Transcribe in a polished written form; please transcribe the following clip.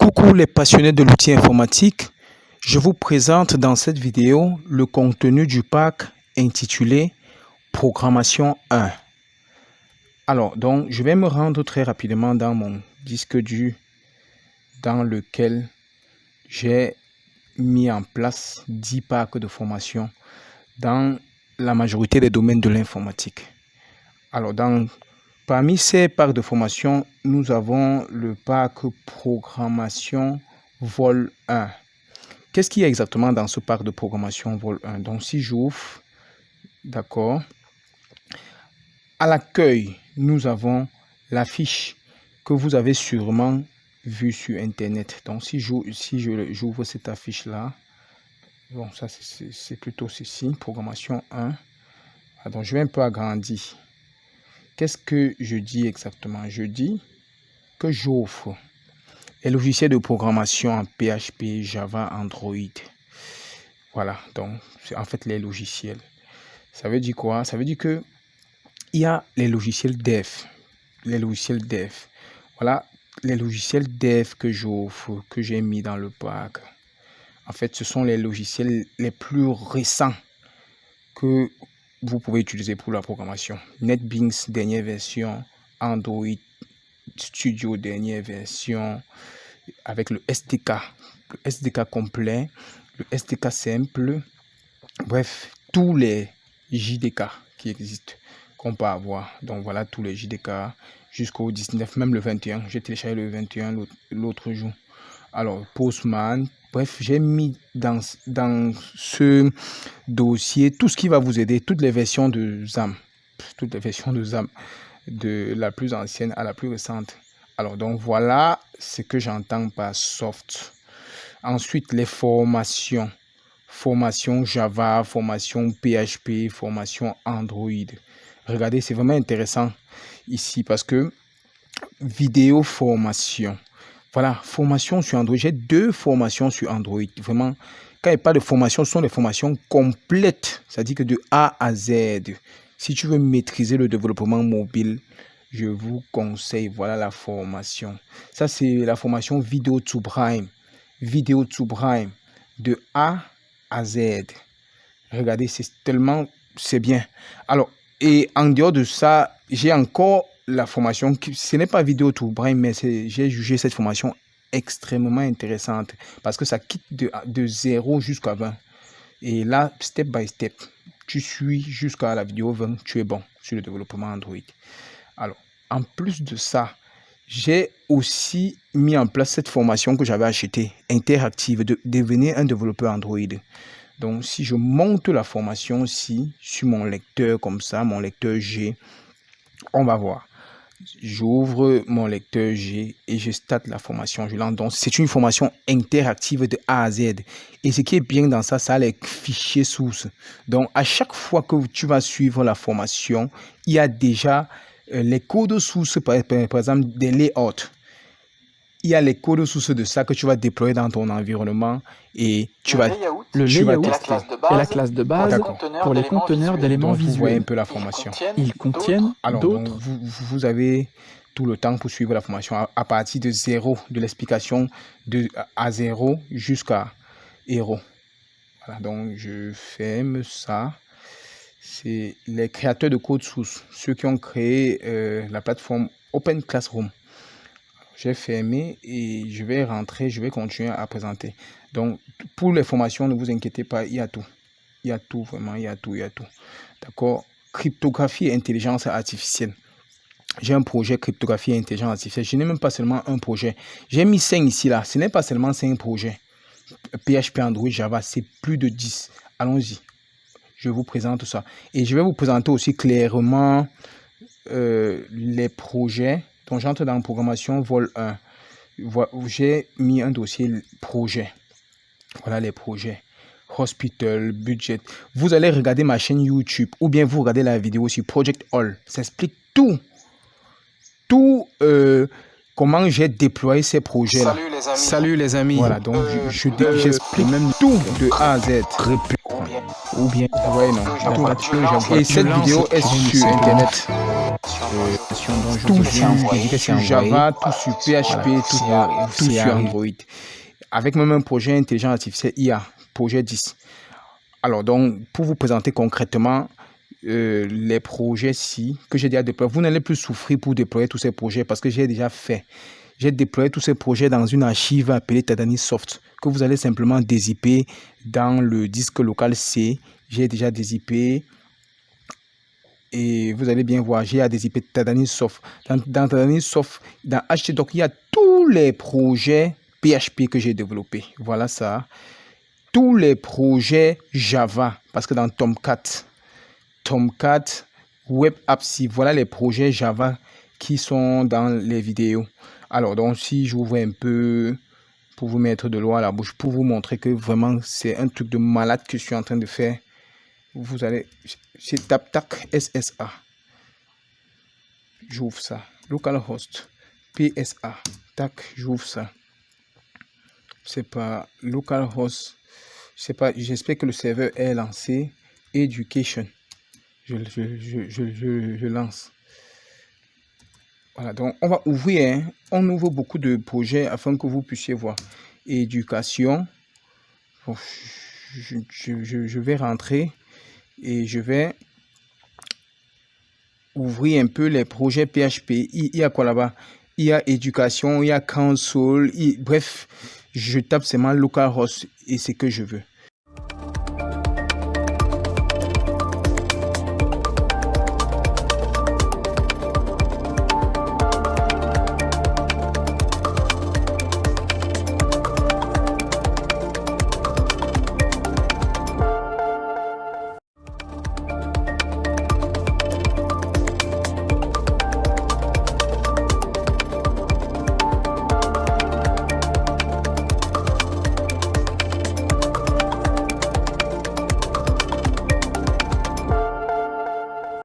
Coucou les passionnés de l'outil informatique, je vous présente dans cette vidéo le contenu du pack intitulé Programmation 1. Alors, donc, je vais me rendre très rapidement dans mon disque dur dans lequel j'ai mis en place 10 packs de formation dans la majorité des domaines de l'informatique. Alors, parmi ces packs de formation, nous avons le pack Programmation Vol 1. Qu'est-ce qu'il y a exactement dans ce pack de programmation Vol 1? Donc, si j'ouvre, d'accord, à l'accueil, nous avons la fiche que vous avez sûrement vue sur Internet. Donc, si j'ouvre cette affiche-là, bon, ça c'est plutôt ceci, programmation 1. Ah, donc, je vais un peu agrandir. Qu'est-ce que je dis exactement? Je dis que j'offre les logiciels de programmation en PHP, Java, Android. Voilà, donc c'est en fait les logiciels. Ça veut dire quoi? Ça veut dire que il y a les logiciels dev. Les logiciels dev. Voilà, les logiciels dev que j'offre, que j'ai mis dans le pack. En fait, ce sont les logiciels les plus récents que vous pouvez utiliser pour la programmation. NetBeans, dernière version. Android Studio, dernière version. Avec le SDK complet, le SDK simple. Bref, tous les JDK qui existent qu'on peut avoir. Donc voilà tous les JDK jusqu'au 19, même le 21. J'ai téléchargé le 21 l'autre jour. Alors, Postman. Bref, j'ai mis dans ce dossier tout ce qui va vous aider, toutes les versions de XAMPP. Toutes les versions de XAMPP, de la plus ancienne à la plus récente. Alors, donc voilà ce que j'entends par soft. Ensuite, les formations. Formation Java, formation PHP, formation Android. Regardez, c'est vraiment intéressant ici parce que vidéo formation. Voilà, formation sur Android. J'ai 2 formations sur Android. Vraiment, quand il n'y a pas de formation, ce sont des formations complètes. C'est-à-dire que de A à Z. Si tu veux maîtriser le développement mobile, je vous conseille, voilà la formation. Ça, c'est la formation Vidéo to Prime. Vidéo to Prime. De A à Z. Regardez, c'est bien. Alors, et en dehors de ça, j'ai encore la formation, ce n'est pas Vidéo to Prime, mais j'ai jugé cette formation extrêmement intéressante parce que ça quitte de 0 jusqu'à 20. Et là, step by step, tu suis jusqu'à la vidéo 20, tu es bon sur le développement Android. Alors, en plus de ça, j'ai aussi mis en place cette formation que j'avais achetée, interactive, de devenir un développeur Android. Donc, si je monte la formation ici, sur mon lecteur comme ça, mon lecteur G, on va voir. J'ouvre mon lecteur G et je starte la formation. Je lance. Donc, c'est une formation interactive de A à Z. Et ce qui est bien dans ça, ça a les fichiers sources. Donc, à chaque fois que tu vas suivre la formation, il y a déjà les codes sources, par exemple, des layouts. Il y a les codes sources de ça que tu vas déployer dans ton environnement et tu vas tester. C'est la classe de base pour les conteneurs d'éléments visuels. Vous voyez un peu la formation. Ils contiennent d'autres. Vous avez tout le temps pour suivre la formation à partir de 0, de l'explication à 0 jusqu'à héros. Voilà, donc je ferme ça. C'est les créateurs de code source, ceux qui ont créé la plateforme Open Classroom. J'ai fermé et je vais rentrer, je vais continuer à présenter. Donc, pour les formations, ne vous inquiétez pas, il y a tout. Il y a tout, vraiment, il y a tout. D'accord? Cryptographie et intelligence artificielle. J'ai un projet cryptographie et intelligence artificielle. Je n'ai même pas seulement un projet. J'ai mis 5 ici, là. Ce n'est pas seulement 5 projets. PHP, Android, Java, c'est plus de 10. Allons-y. Je vous présente ça. Et je vais vous présenter aussi clairement les projets. Donc, j'entre dans la programmation Vol 1. J'ai mis un dossier projet. Voilà les projets. Hospital, budget. Vous allez regarder ma chaîne YouTube ou bien vous regardez la vidéo sur Project All. Ça explique tout. Comment j'ai déployé ces projets-là. Salut les amis. Voilà, donc j'explique même tout de A à Z. Ou bien, ouais, non. Et cette vidéo est sur Internet. Donc, tout sur Java, tout sur PHP, tout sur Android. Avec même un projet intelligence artificielle IA, projet 10. Alors, donc, pour vous présenter concrètement les projets-ci que j'ai déjà déployés, vous n'allez plus souffrir pour déployer tous ces projets parce que j'ai déjà fait. J'ai déployé tous ces projets dans une archive appelée Tadani-Soft que vous allez simplement dézipper dans le disque local C. J'ai déjà dézippé et vous allez bien voir, j'ai à dézipper Tadani-Soft. Dans Tadani-Soft, dans htdoc, il y a tous les projets PHP que j'ai développés. Voilà ça. Tous les projets Java, parce que dans Tomcat, Web Apps, voilà les projets Java qui sont dans les vidéos. Alors, donc, si j'ouvre un peu pour vous mettre de l'eau à la bouche, pour vous montrer que vraiment, c'est un truc de malade que je suis en train de faire. Vous allez, c'est TapTac SSA. J'ouvre ça. Localhost, PSA. Tac, j'ouvre ça. C'est pas localhost. C'est pas, j'espère que le serveur est lancé. Education. Je lance. Voilà, donc on va ouvrir, hein. On ouvre beaucoup de projets afin que vous puissiez voir. Éducation. Bon, je vais rentrer et je vais ouvrir un peu les projets PHP. Il y a quoi là-bas? Il y a éducation, il y a console, bref, je tape seulement localhost et c'est ce que je veux.